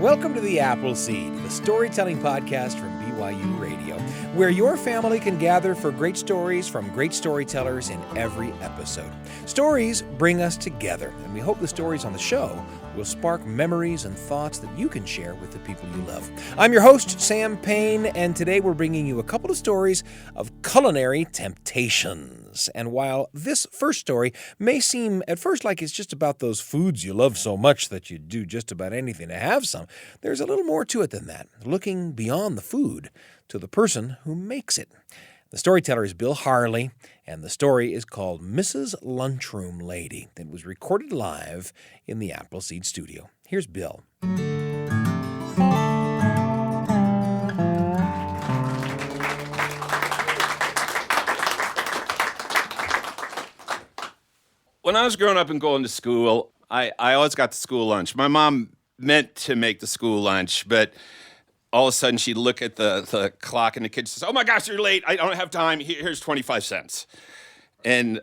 Welcome to The Appleseed, the storytelling podcast from BYU Radio, where your family can gather for great stories from great storytellers in every episode. Stories bring us together, and we hope the stories on the show will spark memories and thoughts that you can share with the people you love. I'm your host, Sam Payne, and today we're bringing you a couple of stories of culinary temptations. And while this first story may seem at first like it's just about those foods you love so much that you'd do just about anything to have some, there's a little more to it than that, looking beyond the food to the person who makes it. The storyteller is Bill Harley, and the story is called Mrs. Lunchroom Lady. It was recorded live in the Appleseed studio. Here's Bill. When I was growing up and going to school, I always got the school lunch. My mom meant to make the school lunch, but all of a sudden she'd look at the clock in the kitchen and says, "Oh my gosh, you're late. I don't have time. Here's 25 cents. And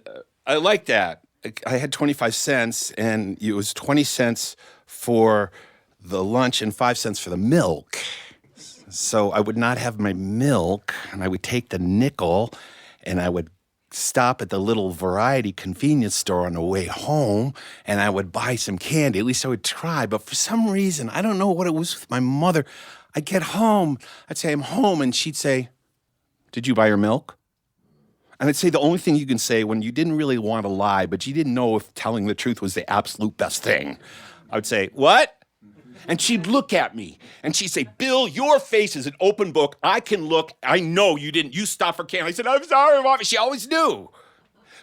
I liked that. I had 25 cents, and it was 20 cents for the lunch and 5 cents for the milk. So I would not have my milk, and I would take the nickel, and I would stop at the little variety convenience store on the way home, and I would buy some candy. At least I would try. But for some reason, I don't know what it was with my mother, I'd get home, I'd say, "I'm home," and she'd say, "Did you buy your milk?" And I'd say the only thing you can say when you didn't really want to lie, but you didn't know if telling the truth was the absolute best thing. I would say, "What?" And she'd look at me, and she'd say, "Bill, your face is an open book. I can look. I know you didn't. You stopped for candy." I said, "I'm sorry, Mom." She always knew.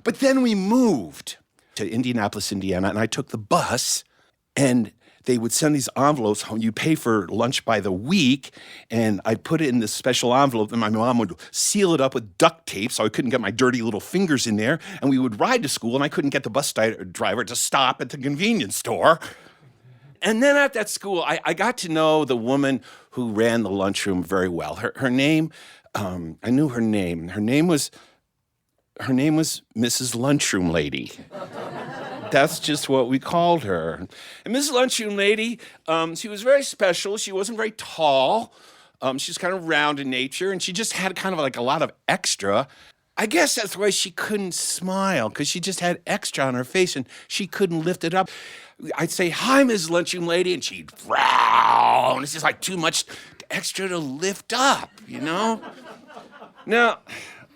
But then we moved to Indianapolis, Indiana, and I took the bus, and they would send these envelopes home. You pay for lunch by the week, and I'd put it in this special envelope, and my mom would seal it up with duct tape so I couldn't get my dirty little fingers in there, and we would ride to school, and I couldn't get the bus driver to stop at the convenience store. And then at that school, I got to know the woman who ran the lunchroom very well. Her name, I knew her name. Her name was Mrs. Lunchroom Lady. That's just what we called her. And Mrs. Lunchroom Lady, she was very special. She wasn't very tall. She was kind of round in nature, and she just had kind of like a lot of extra. I guess that's why she couldn't smile, because she just had extra on her face, and she couldn't lift it up. I'd say, "Hi, Mrs. Lunchroom Lady," and she'd frown. It's just like too much extra to lift up, you know? Now,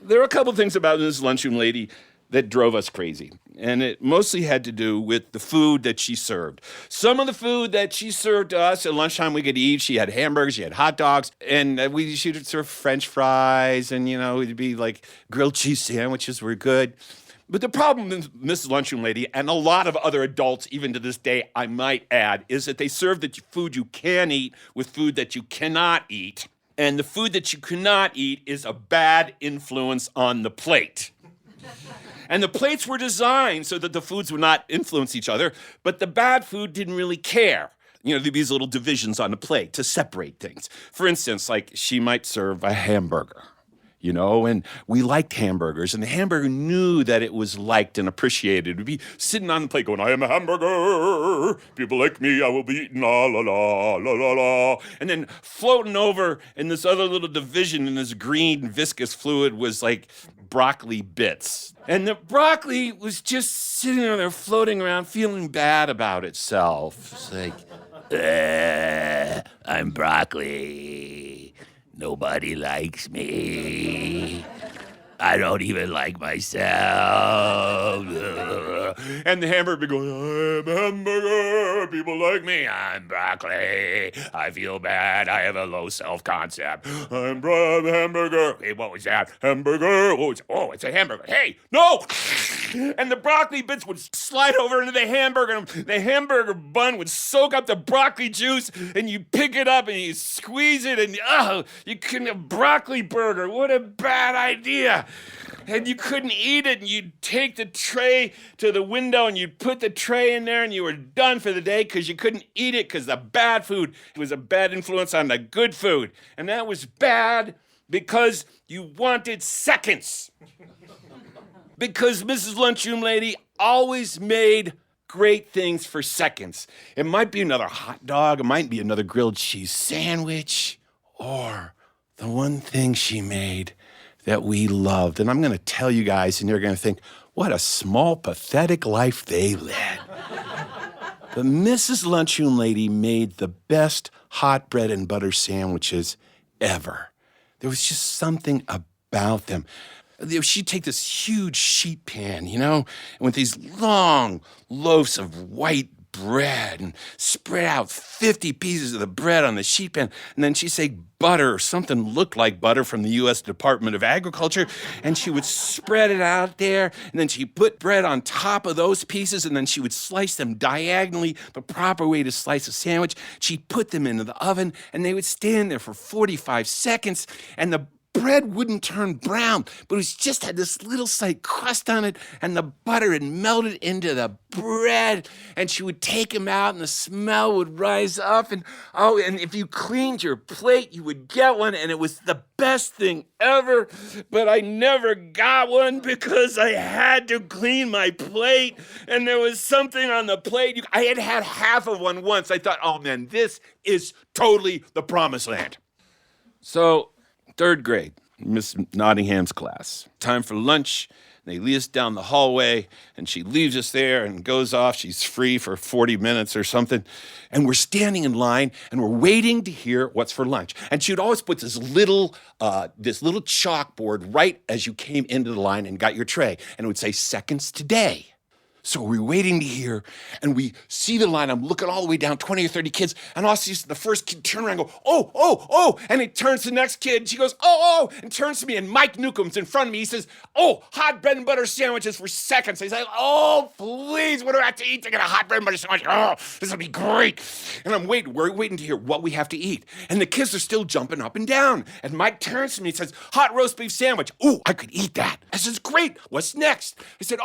there are a couple things about Mrs. Lunchroom Lady that drove us crazy. And it mostly had to do with the food that she served. Some of the food that she served to us at lunchtime we could eat. She had hamburgers, she had hot dogs, and she'd serve French fries, and, it'd be like grilled cheese sandwiches were good. But the problem with Mrs. Lunchroom Lady, and a lot of other adults, even to this day, I might add, is that they serve the food you can eat with food that you cannot eat. And the food that you cannot eat is a bad influence on the plate. And the plates were designed so that the foods would not influence each other, but the bad food didn't really care. There'd be these little divisions on the plate to separate things. For instance, like she might serve a hamburger, and we liked hamburgers, and the hamburger knew that it was liked and appreciated. It would be sitting on the plate going, "I am a hamburger. People like me, I will be eaten, la, la, la, la, la, la." And then floating over in this other little division in this green viscous fluid was like broccoli bits. And the broccoli was just sitting there floating around, feeling bad about itself. It's like, "I'm broccoli. Nobody likes me. I don't even like myself." And the hamburger would be going, "I'm a hamburger. People like me. I'm broccoli. I feel bad. I have a low self-concept. I'm a hamburger." Hey, what was that? Hamburger? Oh, it's a hamburger. Hey, no! And the broccoli bits would slide over into the hamburger, and the hamburger bun would soak up the broccoli juice, and you pick it up and you squeeze it, and you couldn't have broccoli burger. What a bad idea. And you couldn't eat it, and you'd take the tray to the window, and you'd put the tray in there, and you were done for the day because you couldn't eat it because the bad food was a bad influence on the good food. And that was bad because you wanted seconds. Because Mrs. Lunchroom Lady always made great things for seconds. It might be another hot dog, it might be another grilled cheese sandwich, or the one thing she made that we loved. And I'm going to tell you guys, and you're going to think, what a small, pathetic life they led. But Mrs. Lunchroom Lady made the best hot bread and butter sandwiches ever. There was just something about them. She'd take this huge sheet pan, and with these long loaves of white bread and spread out 50 pieces of the bread on the sheet pan. And then she'd say butter or something looked like butter from the U.S. Department of Agriculture. And she would spread it out there. And then she put bread on top of those pieces. And then she would slice them diagonally, the proper way to slice a sandwich. She'd put them into the oven and they would stand there for 45 seconds. And the bread wouldn't turn brown, but it just had this little slight crust on it, and the butter had melted into the bread, and she would take them out, and the smell would rise up, and if you cleaned your plate, you would get one, and it was the best thing ever, but I never got one because I had to clean my plate, and there was something on the plate. I had had half of one once. I thought, oh man, this is totally the promised land. So, 3rd grade, Miss Nottingham's class. Time for lunch. They lead us down the hallway, and she leaves us there and goes off. She's free for 40 minutes or something. And we're standing in line, and we're waiting to hear what's for lunch. And she would always put this little chalkboard right as you came into the line and got your tray. And it would say, seconds today. So we're waiting to hear, and we see the line. I'm looking all the way down, 20 or 30 kids, and I'll see the first kid turn around and go, oh, and he turns to the next kid, and she goes, oh, and turns to me, and Mike Newcomb's in front of me. He says, hot bread and butter sandwiches for seconds. I say, please, what do I have to eat to get a hot bread and butter sandwich? Oh, this will be great. And we're waiting to hear what we have to eat. And the kids are still jumping up and down. And Mike turns to me and says, hot roast beef sandwich. Oh, I could eat that. I says, great, what's next? I said,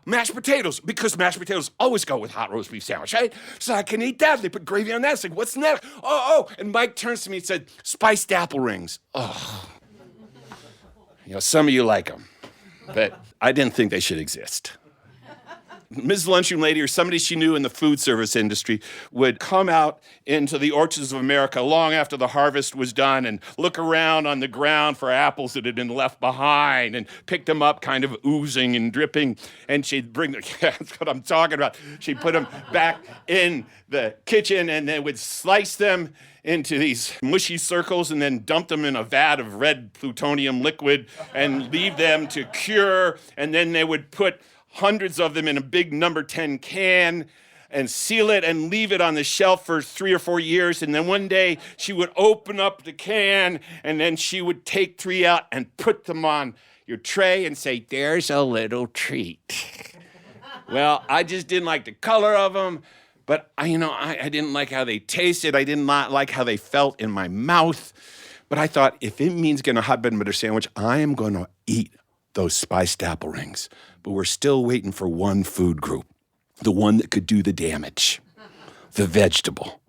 mashed potatoes, because mashed potatoes always go with hot roast beef sandwich, right? So I can eat that. They put gravy on that. It's like, what's next? And Mike turns to me and said, spiced apple rings. Some of you like them, but I didn't think they should exist. Ms. Lunchroom Lady, or somebody she knew in the food service industry, would come out into the orchards of America long after the harvest was done and look around on the ground for apples that had been left behind and pick them up kind of oozing and dripping, and she'd bring them, that's what I'm talking about. She'd put them back in the kitchen and then would slice them into these mushy circles and then dump them in a vat of red plutonium liquid and leave them to cure, and then they would put hundreds of them in a big number 10 can and seal it and leave it on the shelf for 3 or 4 years. And then one day she would open up the can and then she would take 3 out and put them on your tray and say, there's a little treat. Well, I just didn't like the color of them, but I didn't like how they tasted. I did not like how they felt in my mouth. But I thought, if it means getting a hot bread and butter sandwich, I am going to eat those spiced apple rings. But we're still waiting for one food group, the one that could do the damage, the vegetable.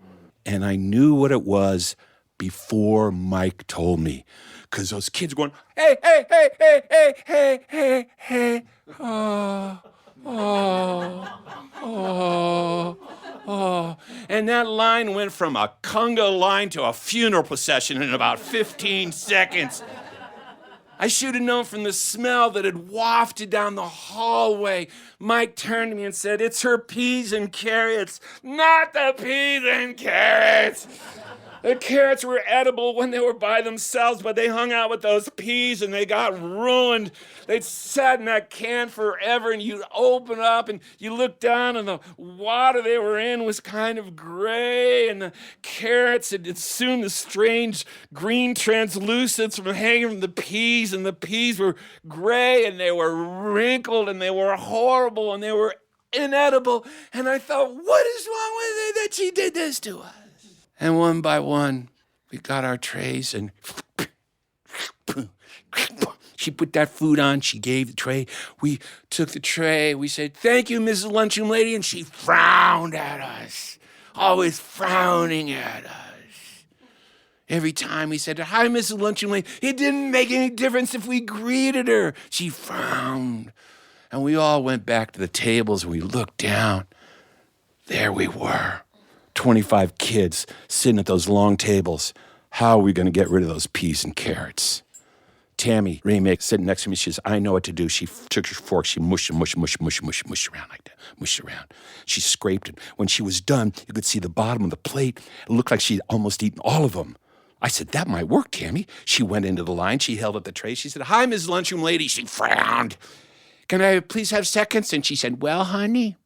And I knew what it was before Mike told me, because those kids were going, hey, and that line went from a conga line to a funeral procession in about 15 seconds. I should have known from the smell that had wafted down the hallway. Mike turned to me and said, it's her peas and carrots, not the peas and carrots. The carrots were edible when they were by themselves, but they hung out with those peas and they got ruined. They'd sat in that can forever, and you'd open up and you look down and the water they were in was kind of gray, and the carrots had assumed the strange green translucence from hanging from the peas, and the peas were gray and they were wrinkled and they were horrible and they were inedible. And I thought, what is wrong with it that she did this to us? And one by one, we got our trays, and she put that food on. She gave the tray. We took the tray. We said, thank you, Mrs. Lunchroom Lady. And she frowned at us, always frowning at us. Every time we said, hi, Mrs. Lunchroom Lady, it didn't make any difference if we greeted her. She frowned. And we all went back to the tables and we looked down. There we were, 25 kids sitting at those long tables. How are we going to get rid of those peas and carrots? Tammy Remake sitting next to me, she says, I know what to do. She took her fork, she mushed around like that, mushed around. She scraped it. When she was done, you could see the bottom of the plate. It looked like she'd almost eaten all of them. I said, that might work, Tammy. She went into the line, she held up the tray. She said, hi, Ms. Lunchroom Lady. She frowned. Can I please have seconds? And she said, well, honey,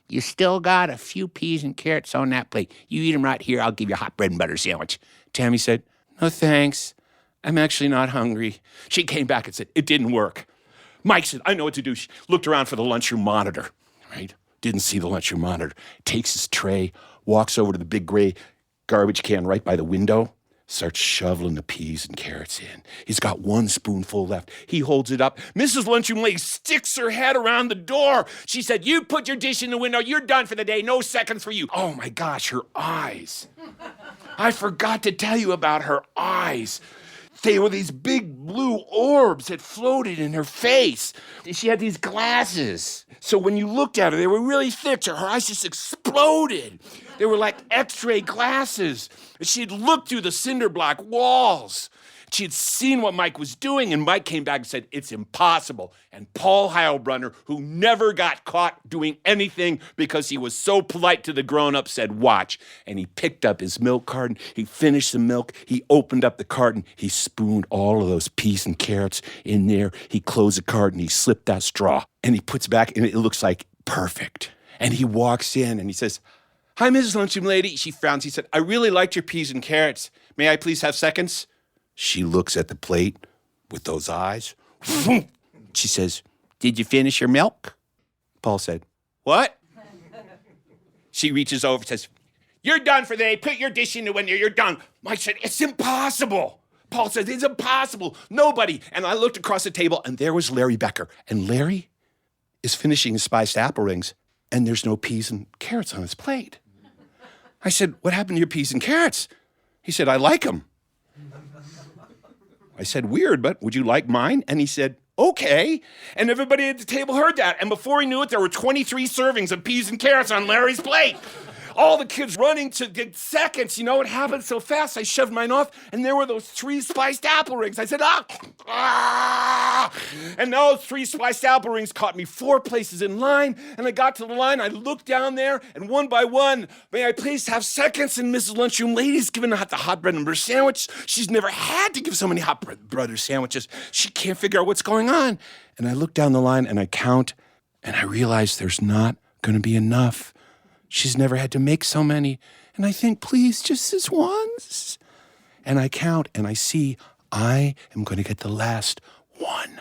you still got a few peas and carrots on that plate. You eat them right here. I'll give you a hot bread and butter sandwich. Tammy said, no, thanks. I'm actually not hungry. She came back and said, it didn't work. Mike said, I know what to do. She looked around for the lunchroom monitor, right? Didn't see the lunchroom monitor. Takes his tray, walks over to the big gray garbage can right by the window, starts shoveling the peas and carrots in. He's got one spoonful left. He holds it up. Mrs. Lunchroom Lady sticks her head around the door. She said, you put your dish in the window. You're done for the day. No seconds for you. Oh, my gosh, her eyes. I forgot to tell you about her eyes. They were these big blue orbs that floated in her face. She had these glasses. So when you looked at her, they were really thick. So her eyes just exploded. They were like x-ray glasses. She'd looked through the cinder block walls. She had seen what Mike was doing, and Mike came back and said, it's impossible. And Paul Heilbrunner, who never got caught doing anything because he was so polite to the grown-ups, said, watch. And he picked up his milk carton. He finished the milk. He opened up the carton. He spooned all of those peas and carrots in there. He closed the carton. He slipped that straw. And he puts back, and it looks like perfect. And he walks in, and he says, hi, Mrs. Lunchroom Lady. She frowns. He said, I really liked your peas and carrots. May I please have seconds? She looks at the plate with those eyes. She says, did you finish your milk? Paul said, what? She reaches over and says, you're done for the day. Put your dish in the window. You're done. Mike said, it's impossible. Paul said, it's impossible. Nobody. And I looked across the table, and there was Larry Becker. And Larry is finishing his spiced apple rings, and there's no peas and carrots on his plate. I said, what happened to your peas and carrots? He said, I like them. I said, weird, but would you like mine? And he said, okay. And everybody at the table heard that. And before he knew it, there were 23 servings of peas and carrots on Larry's plate. All the kids running to get seconds. You know, it happened so fast. I shoved mine off, and there were those 3 spiced apple rings. I said, ah! And those 3 spiced apple rings caught me 4 places in line. And I got to the line. I looked down there, and one by one, may I please have seconds? And Mrs. Lunchroom Lady's giving out the hot bread and butter sandwich. She's never had to give so many hot bread and butter sandwiches. She can't figure out what's going on. And I look down the line, and I count, and I realize there's not going to be enough. She's never had to make so many. And I think, please, just this once. And I count, and I see I am going to get the last one.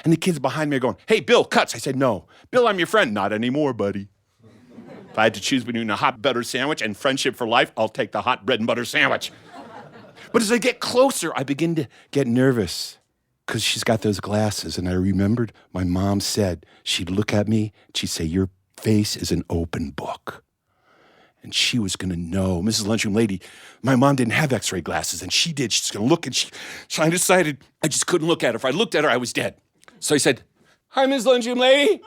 And the kids behind me are going, hey, Bill, cuts. I said, no. Bill, I'm your friend. Not anymore, buddy. If I had to choose between a hot butter sandwich and friendship for life, I'll take the hot bread and butter sandwich. But as I get closer, I begin to get nervous because she's got those glasses. And I remembered my mom said, she'd look at me, and she'd say, your face is an open book. And she was going to know. Mrs. Lunchroom Lady, my mom didn't have x-ray glasses, and she did. She's going to look, and so I decided I just couldn't look at her. If I looked at her, I was dead. So I said, hi, Mrs. Lunchroom Lady.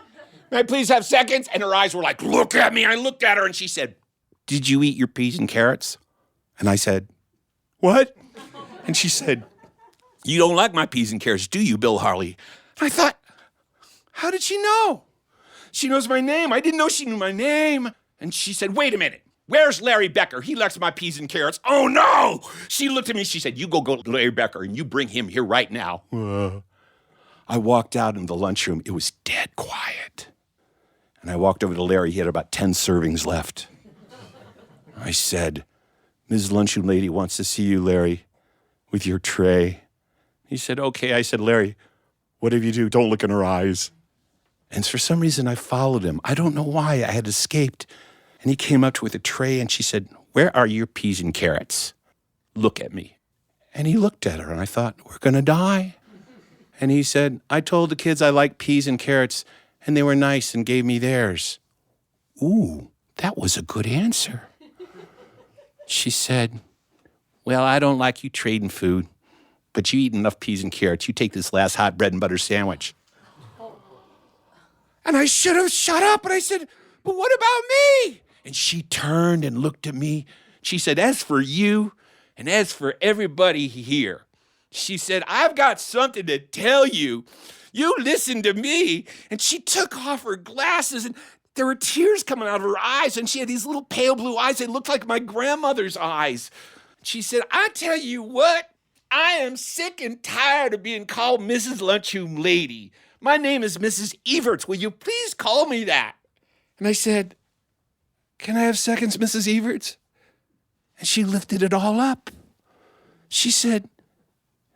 May I please have seconds? And her eyes were like, look at me. I looked at her, and she said, did you eat your peas and carrots? And I said, what? And she said, you don't like my peas and carrots, do you, Bill Harley? And I thought, how did she know? She knows my name. I didn't know she knew my name. And she said, wait a minute. Where's Larry Becker? He likes my peas and carrots. Oh, no. She looked at me. She said, you go to Larry Becker and you bring him here right now. I walked out in the lunchroom. It was dead quiet. And I walked over to Larry. He had about 10 servings left. I said, Ms. Lunchroom Lady wants to see you, Larry, with your tray. He said, okay. I said, Larry, whatever you do, don't look in her eyes. And for some reason, I followed him. I don't know why. I had escaped. And he came up with a tray, and she said, where are your peas and carrots? Look at me. And he looked at her, and I thought, we're going to die. And he said, I told the kids I like peas and carrots, and they were nice and gave me theirs. Ooh, that was a good answer. She said, well, I don't like you trading food, but you eat enough peas and carrots. You take this last hot bread and butter sandwich. And I should have shut up. And I said, but what about me? And she turned and looked at me. She said, as for you and as for everybody here, she said, I've got something to tell you. You listen to me. And she took off her glasses, and there were tears coming out of her eyes, and she had these little pale blue eyes. They looked like my grandmother's eyes. She said, I tell you what, I am sick and tired of being called Mrs. Lunchroom Lady. My name is Mrs. Everts. Will you please call me that? And I said, can I have seconds, Mrs. Everts? And she lifted it all up. She said,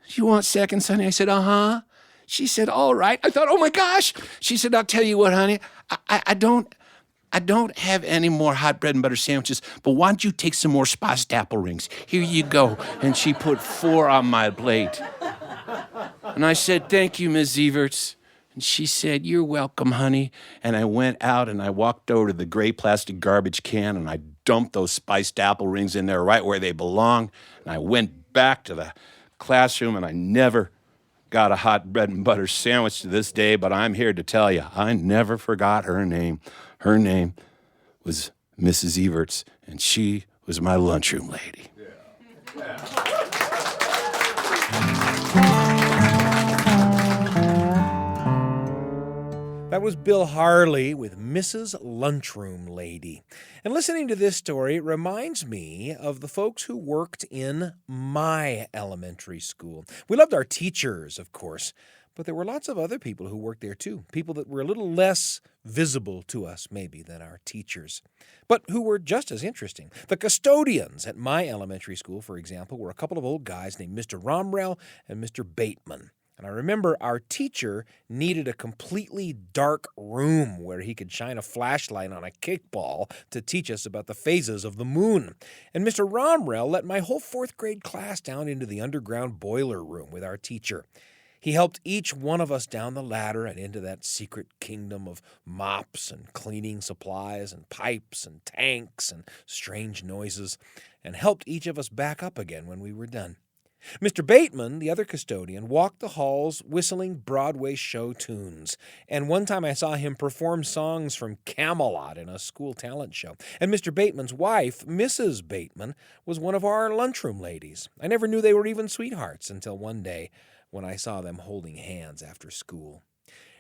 you want seconds, honey? I said, uh-huh. She said, all right. I thought, oh my gosh. She said, I'll tell you what, honey, I don't have any more hot bread and butter sandwiches, but why don't you take some more spiced apple rings? Here you go. And she put 4 on my plate. And I said, thank you, Ms. Everts. And she said, you're welcome, honey. And I went out and I walked over to the gray plastic garbage can and I dumped those spiced apple rings in there right where they belong. And I went back to the classroom and I never got a hot bread and butter sandwich to this day, but I'm here to tell you, I never forgot her name. Her name was Mrs. Everts, and she was my lunchroom lady. That was Bill Harley with Mrs. Lunchroom Lady. And listening to this story reminds me of the folks who worked in my elementary school. We loved our teachers, of course, but there were lots of other people who worked there too, people that were a little less visible to us maybe than our teachers, but who were just as interesting. The custodians at my elementary school, for example, were a couple of old guys named Mr. Romrell and Mr. Bateman. And I remember our teacher needed a completely dark room where he could shine a flashlight on a kickball to teach us about the phases of the moon. And Mr. Romrell let my whole 4th grade class down into the underground boiler room with our teacher. He helped each one of us down the ladder and into that secret kingdom of mops and cleaning supplies and pipes and tanks and strange noises, and helped each of us back up again when we were done. Mr. Bateman, the other custodian, walked the halls whistling Broadway show tunes, and one time I saw him perform songs from Camelot in a school talent show. And Mr. Bateman's wife, Mrs. Bateman, was one of our lunchroom ladies. I never knew they were even sweethearts until one day when I saw them holding hands after school.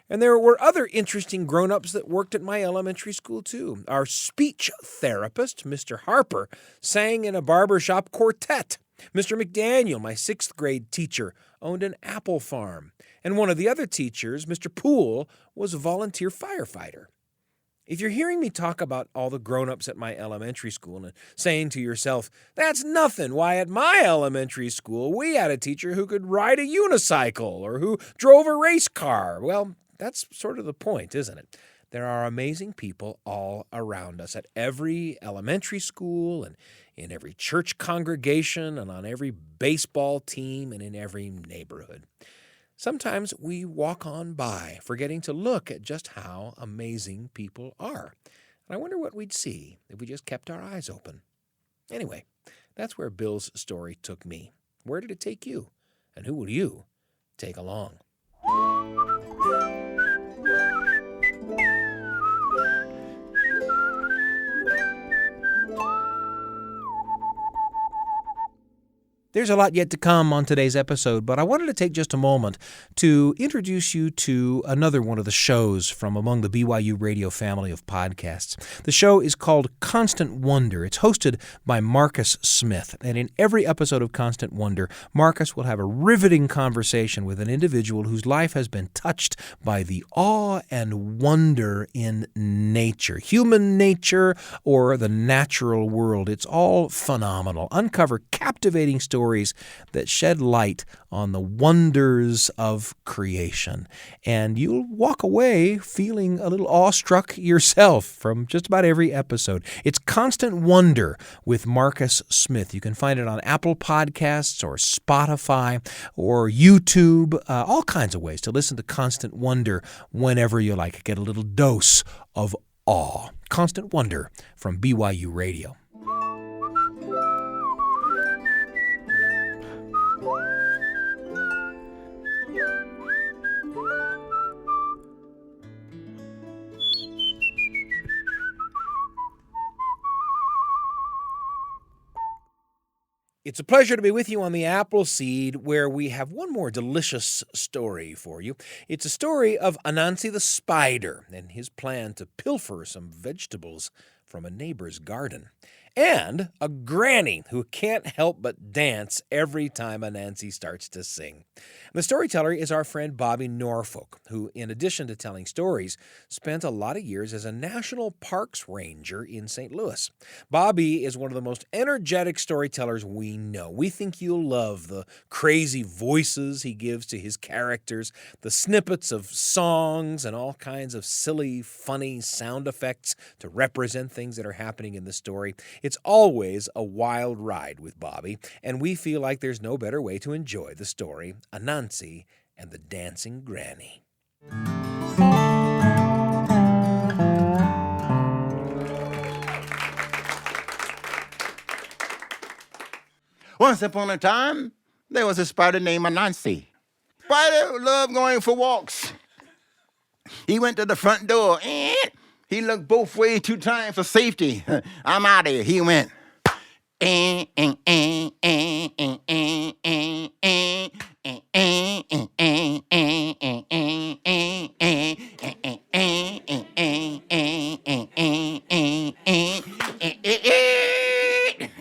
And there were other interesting grown-ups that worked at my elementary school, too. Our speech therapist, Mr. Harper, sang in a barbershop quartet. Mr. McDaniel, my 6th grade teacher, owned an apple farm. And one of the other teachers, Mr. Poole, was a volunteer firefighter. If you're hearing me talk about all the grown-ups at my elementary school and saying to yourself, that's nothing, why at my elementary school we had a teacher who could ride a unicycle or who drove a race car, well, that's sort of the point, isn't it? There are amazing people all around us at every elementary school and in every church congregation and on every baseball team and in every neighborhood. Sometimes we walk on by, forgetting to look at just how amazing people are. And I wonder what we'd see if we just kept our eyes open. Anyway, that's where Bill's story took me. Where did it take you? And who will you take along? There's a lot yet to come on today's episode, but I wanted to take just a moment to introduce you to another one of the shows from among the BYU Radio family of podcasts. The show is called Constant Wonder. It's hosted by Marcus Smith, and in every episode of Constant Wonder, Marcus will have a riveting conversation with an individual whose life has been touched by the awe and wonder in nature, human nature or the natural world. It's all phenomenal. Uncover captivating stories that shed light on the wonders of creation. And you'll walk away feeling a little awestruck yourself from just about every episode. It's Constant Wonder with Marcus Smith. You can find it on Apple Podcasts or Spotify or YouTube, all kinds of ways to listen to Constant Wonder whenever you like. Get a little dose of awe. Constant Wonder from BYU Radio. It's a pleasure to be with you on the Appleseed, where we have one more delicious story for you. It's a story of Anansi the spider and his plan to pilfer some vegetables from a neighbor's garden. And a granny who can't help but dance every time Anansi starts to sing. The storyteller is our friend Bobby Norfolk, who, in addition to telling stories, spent a lot of years as a national parks ranger in St. Louis. Bobby is one of the most energetic storytellers we know. We think you'll love the crazy voices he gives to his characters, the snippets of songs, and all kinds of silly, funny sound effects to represent things that are happening in the story. It's always a wild ride with Bobby, and we feel like there's no better way to enjoy the story, Anansi and the Dancing Granny. Once upon a time, there was a spider named Anansi. Spider loved going for walks. He went to the front door and he looked both ways 2 times for safety. I'm out of here. He went.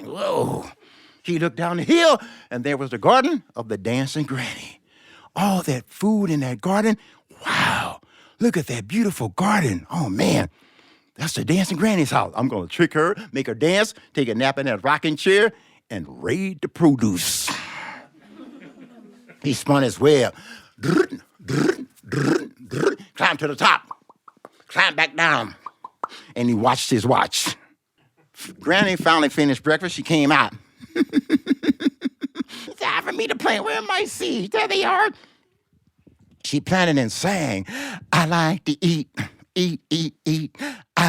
Whoa. He looked down the hill, and there was the garden of the dancing granny. All that food in that garden. Wow. Look at that beautiful garden. Oh, man. That's the dancing granny's house. I'm going to trick her, make her dance, take a nap in that rocking chair, and raid the produce. He spun his web. Climbed to the top. Climbed back down. And he watched his watch. Granny finally finished breakfast. She came out. It's time for me to plant. Where are my seeds? There they are. She planted and sang, I like to eat. I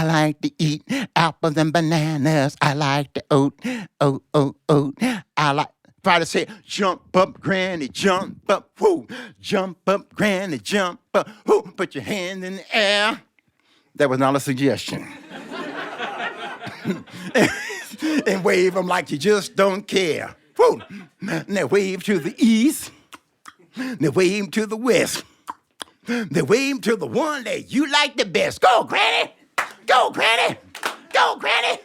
like to eat apples and bananas. I like to oat. I like, try to say, jump up, granny, jump up, whoo. Jump up, granny, jump up, whoo. Put your hand in the air. That was not a suggestion. And wave them like you just don't care. Whoo. Now wave to the east. Now wave to the west. They wave to the one that you like the best. Go, Granny! Go, Granny! Go, Granny!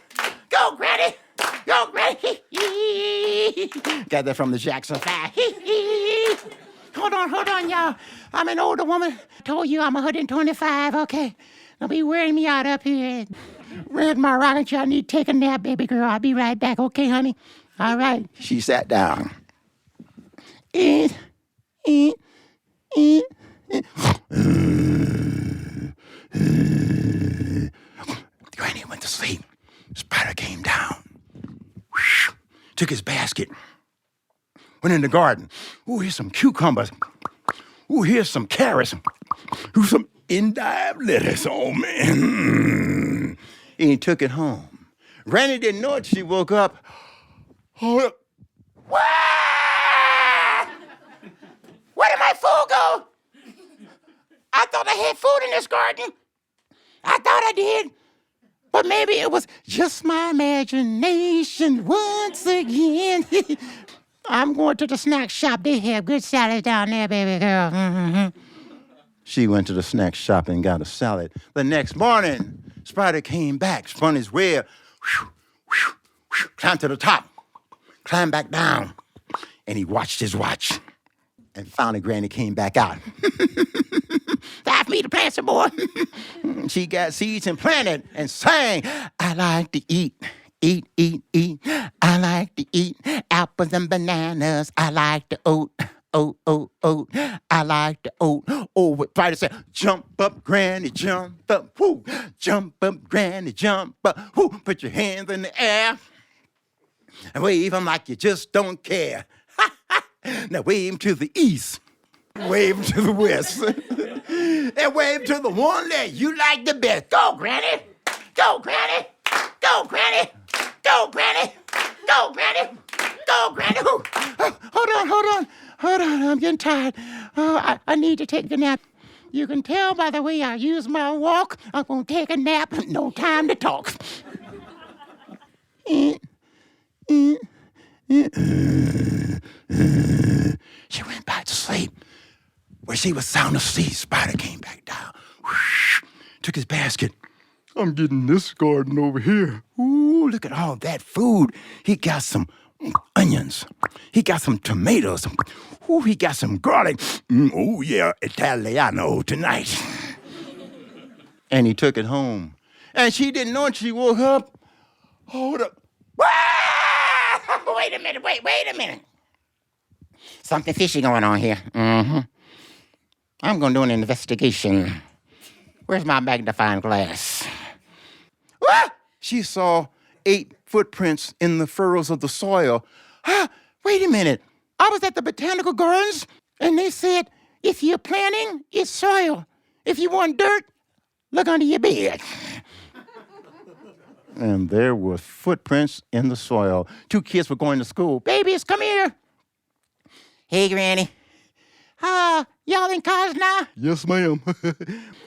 Go, Granny! Go, Granny! Got that from the Jackson 5. Hold on, y'all. I'm an older woman. Told you I'm 125, okay? Don't be wearing me out up here. Read my rocking chair. I need to take a nap, baby girl. I'll be right back, okay, honey? All right. She sat down. Granny went to sleep. Spider came down. Took his basket. Went in the garden. Ooh, here's some cucumbers. Ooh, here's some carrots. Ooh, some endive lettuce. Oh, man. And he took it home. Granny didn't know it. She woke up. Oh, where did my food go? I thought I had food in this garden. I thought I did. But maybe it was just my imagination once again. I'm going to the snack shop. They have good salads down there, baby girl. Mm-hmm. She went to the snack shop and got a salad. The next morning, Spider came back, spun his web, climbed to the top, climbed back down, and he watched his watch. And finally, Granny came back out. Time for me to plant some more. She got seeds and planted and sang, I like to eat. I like to eat apples and bananas. I like to oat. I like to oat. Oh, try to say, jump up, Granny, jump up. Whoo. Jump up, Granny, jump up. Whoo. Put your hands in the air and wave them like you just don't care. Now wave to the east, wave to the west, and wave to the one that you like the best. Go, Granny! Go, Granny! Go, Granny! Go, Granny! Go, Granny! Go, Granny! Hold on, I'm getting tired. I need to take a nap. You can tell by the way I use my walk, I'm going to take a nap. No time to talk. She went back to sleep. When she was sound asleep, Spider came back down. Whoosh, took his basket. I'm getting this garden over here. Ooh, look at all that food. He got some onions. He got some tomatoes. Ooh, he got some garlic. Oh, yeah, Italiano tonight. And he took it home. And she didn't know it. She woke up. Hold up. Wait a minute. Something fishy going on here. Mm-hmm. I'm going to do an investigation. Where's my magnifying glass? Ah! She saw 8 footprints in the furrows of the soil. Wait a minute. I was at the botanical gardens, and they said, if you're planting, it's soil. If you want dirt, look under your bed. And there were footprints in the soil. 2 kids were going to school. Babies, come here. Hey, Granny. Y'all in college now? Yes, ma'am.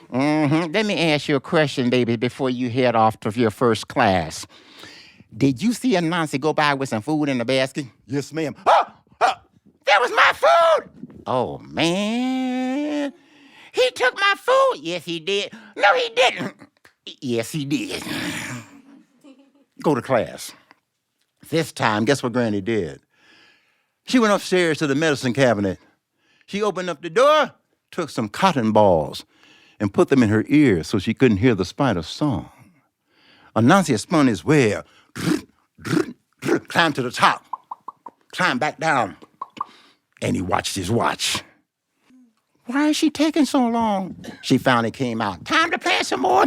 Let me ask you a question, baby, before you head off to your first class. Did you see Anansi go by with some food in the basket? Yes, ma'am. That was my food! Oh, man. He took my food. Yes, he did. No, he didn't. Yes, he did. Go to class. This time, guess what Granny did? She went upstairs to the medicine cabinet. She opened up the door, took some cotton balls, and put them in her ears so she couldn't hear the spider's song. Anansi spun his web, climbed to the top, climbed back down, and he watched his watch. Why is she taking so long? She finally came out. Time to play some more.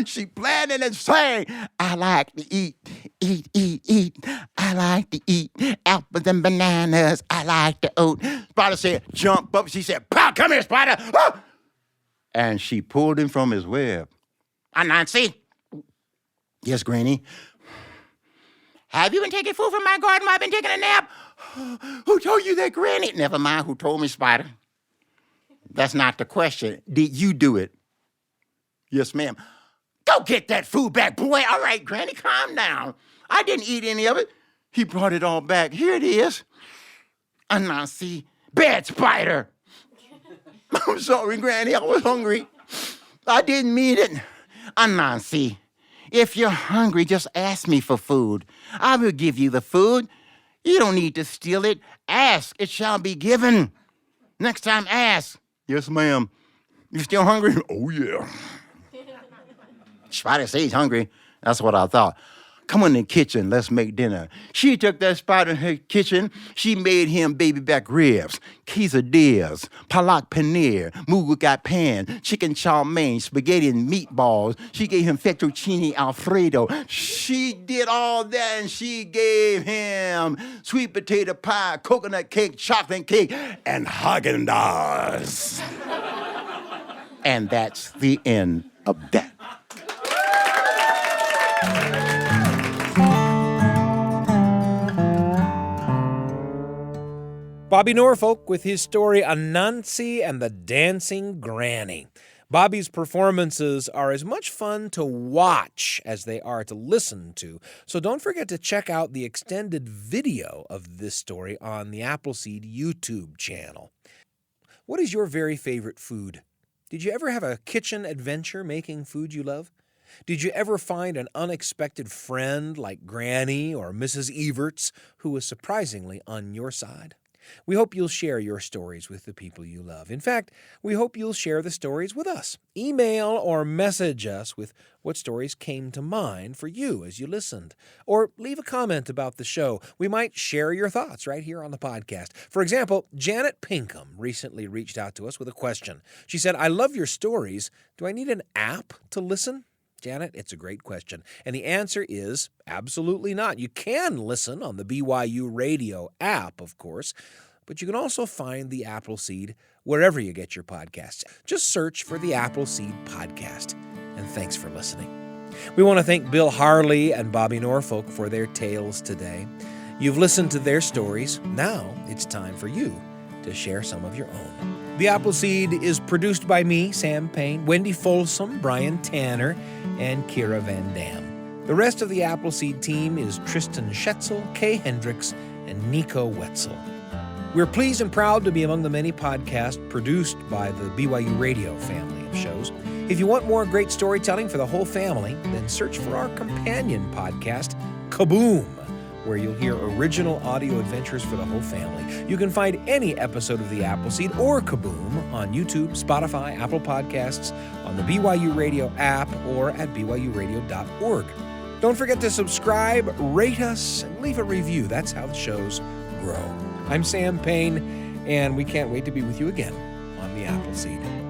She planted and sang, I like to eat. I like to eat apples and bananas. I like to oat. Spider said, jump up. She said, pow, come here, Spider. Ah! And she pulled him from his web. Anansi. Yes, Granny. Have you been taking food from my garden while I've been taking a nap? Who told you that, Granny? Never mind who told me, Spider. That's not the question. Did you do it? Yes, ma'am. Go get that food back, boy. All right, Granny, calm down. I didn't eat any of it. He brought it all back. Here it is. Anansi, bad Spider. I'm sorry, Granny. I was hungry. I didn't mean it. Anansi, if you're hungry, just ask me for food. I will give you the food. You don't need to steal it. Ask, it shall be given. Next time, ask. Yes, ma'am. You still hungry? Oh, yeah. Spider says he's hungry. That's what I thought. Come in the kitchen, let's make dinner. She took that Spider in her kitchen. She made him baby back ribs, quesadillas, palak paneer, mugugat pan, chicken chow mein, spaghetti and meatballs. She gave him fettuccine alfredo. She did all that, and she gave him sweet potato pie, coconut cake, chocolate cake, and Haagen-Dazs. And that's the end of that. Bobby Norfolk with his story Anansi and the Dancing Granny. Bobby's performances are as much fun to watch as they are to listen to, so don't forget to check out the extended video of this story on the Appleseed YouTube channel. What is your very favorite food? Did you ever have a kitchen adventure making food you love? Did you ever find an unexpected friend like Granny or Mrs. Everts who was surprisingly on your side? We hope you'll share your stories with the people you love. In fact, we hope you'll share the stories with us. Email or message us with what stories came to mind for you as you listened. Or leave a comment about the show. We might share your thoughts right here on the podcast. For example, Janet Pinkham recently reached out to us with a question. She said, I love your stories. Do I need an app to listen? Janet, it's a great question. And the answer is absolutely not. You can listen on the BYUradio app, of course, but you can also find the Appleseed wherever you get your podcasts. Just search for the Appleseed Podcast. And thanks for listening. We want to thank Bill Harley and Bobby Norfolk for their tales today. You've listened to their stories. Now it's time for you to share some of your own. The Appleseed is produced by me, Sam Payne, Wendy Folsom, Brian Tanner, and Kira Van Dam. The rest of the Appleseed team is Tristan Schetzel, Kay Hendricks, and Nico Wetzel. We're pleased and proud to be among the many podcasts produced by the BYU Radio family of shows. If you want more great storytelling for the whole family, then search for our companion podcast, Kaboom, where you'll hear original audio adventures for the whole family. You can find any episode of The Appleseed or Kaboom on YouTube, Spotify, Apple Podcasts, on the BYU Radio app, or at BYUradio.org. Don't forget to subscribe, rate us, and leave a review. That's how the shows grow. I'm Sam Payne, and we can't wait to be with you again on The Appleseed.